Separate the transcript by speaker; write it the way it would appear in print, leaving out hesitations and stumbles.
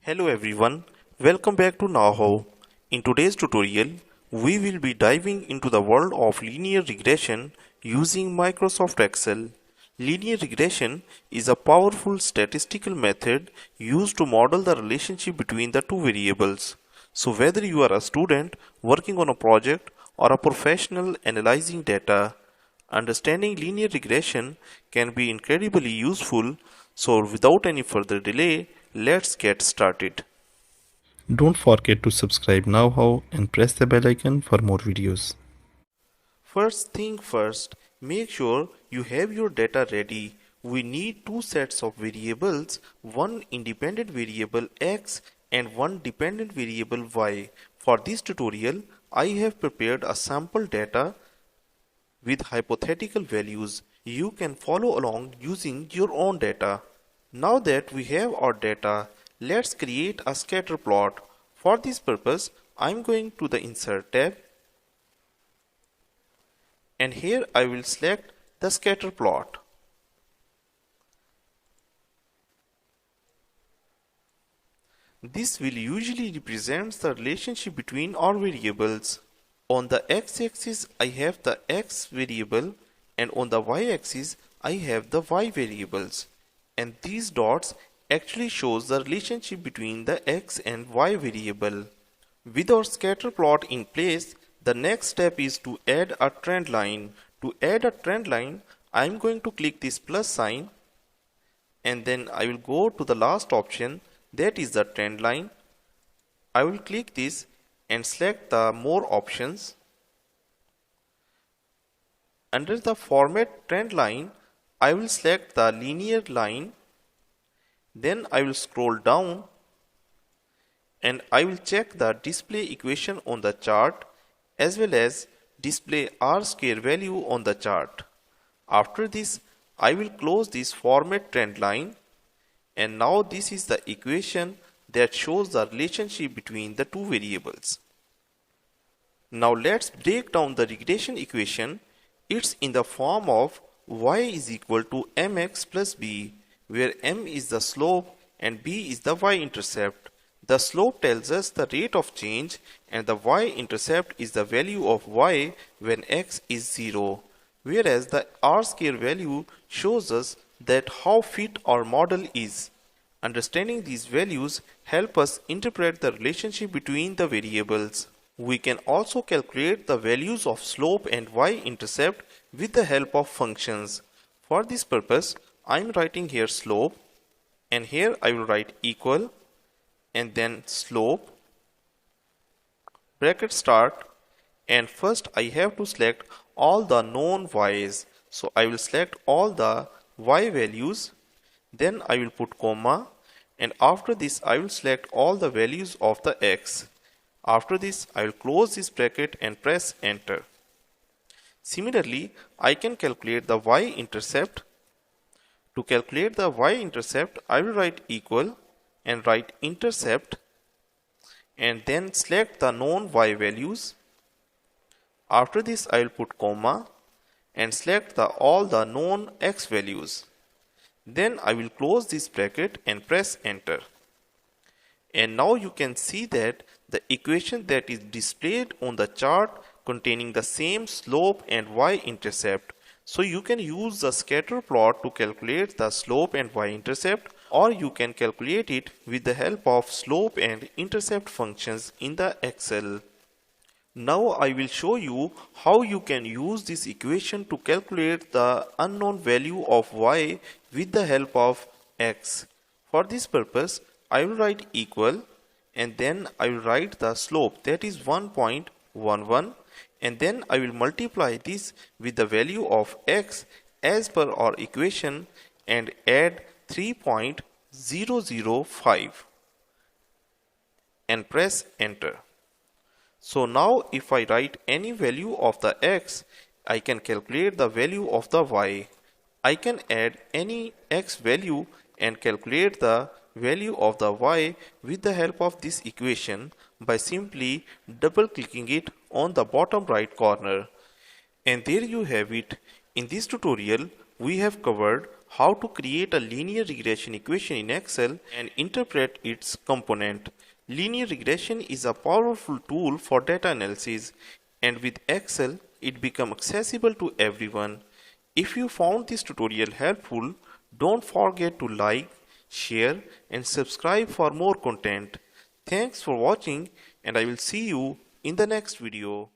Speaker 1: Hello everyone, welcome back to Know-How. In today's tutorial, we will be diving into the world of linear regression using Microsoft Excel. Linear regression is a powerful statistical method used to model the relationship between the two variables. So whether you are a student working on a project or a professional analyzing data, understanding linear regression can be incredibly useful. So without any further delay, let's get started.
Speaker 2: Don't forget to subscribe now and press the bell icon for more videos.
Speaker 1: First thing first, make sure you have your data ready. We need two sets of variables, one independent variable x and one dependent variable y. For this tutorial, I have prepared a sample data with hypothetical values. You can follow along using your own data. Now that we have our data, let's create a scatter plot. For this purpose, I'm going to the Insert tab, and here I will select the scatter plot. This will usually represent the relationship between our variables. On the x-axis I have the x variable and on the y-axis I have the y variables, and these dots actually shows the relationship between the x and y variable. With our scatter plot in place, the next step is to add a trend line. To add a trend line, I am going to click this plus sign and then I will go to the last option, that is the trend line. I will click this and select the more options. Under the format trend line, I will select the linear line. Then I will scroll down and I will check the display equation on the chart as well as display R square value on the chart. After this, I will close this format trend line, and now this is the equation that shows the relationship between the two variables. Now let's break down the regression equation. It's in the form of y is equal to mx plus b, where m is the slope and b is the y-intercept. The slope tells us the rate of change and the y-intercept is the value of y when x is 0, whereas the r-square value shows us that how fit our model is. Understanding these values help us interpret the relationship between the variables. We can also calculate the values of slope and y-intercept with the help of functions. For this purpose, I am writing here slope, and here I will write equal and then slope, bracket start, and first I have to select all the known y's. So I will select all the y values, then I will put comma, and after this I will select all the values of the x. After this I will close this bracket and press enter. Similarly, I can calculate the y-intercept. To calculate the y-intercept, I will write equal and write intercept and then select the known y values. After this I will put comma and select all the known x values. Then I will close this bracket and press enter. And now you can see that the equation that is displayed on the chart containing the same slope and y-intercept. So you can use the scatter plot to calculate the slope and y-intercept, or you can calculate it with the help of slope and intercept functions in the Excel. Now I will show you how you can use this equation to calculate the unknown value of y with the help of x. For this purpose, I will write equal and then I will write the slope, that is 1.11, and then I will multiply this with the value of x as per our equation and add 3.005 and press enter. So now if I write any value of the x, I can calculate the value of the y. I can add any x value and calculate the value of the y with the help of this equation by simply double clicking it on the bottom right corner. And there you have it. In this tutorial, we have covered how to create a linear regression equation in Excel and interpret its component. Linear regression is a powerful tool for data analysis, and with Excel it becomes accessible to everyone. If you found this tutorial helpful, don't forget to like, share and subscribe for more content. Thanks for watching, and I will see you in the next video.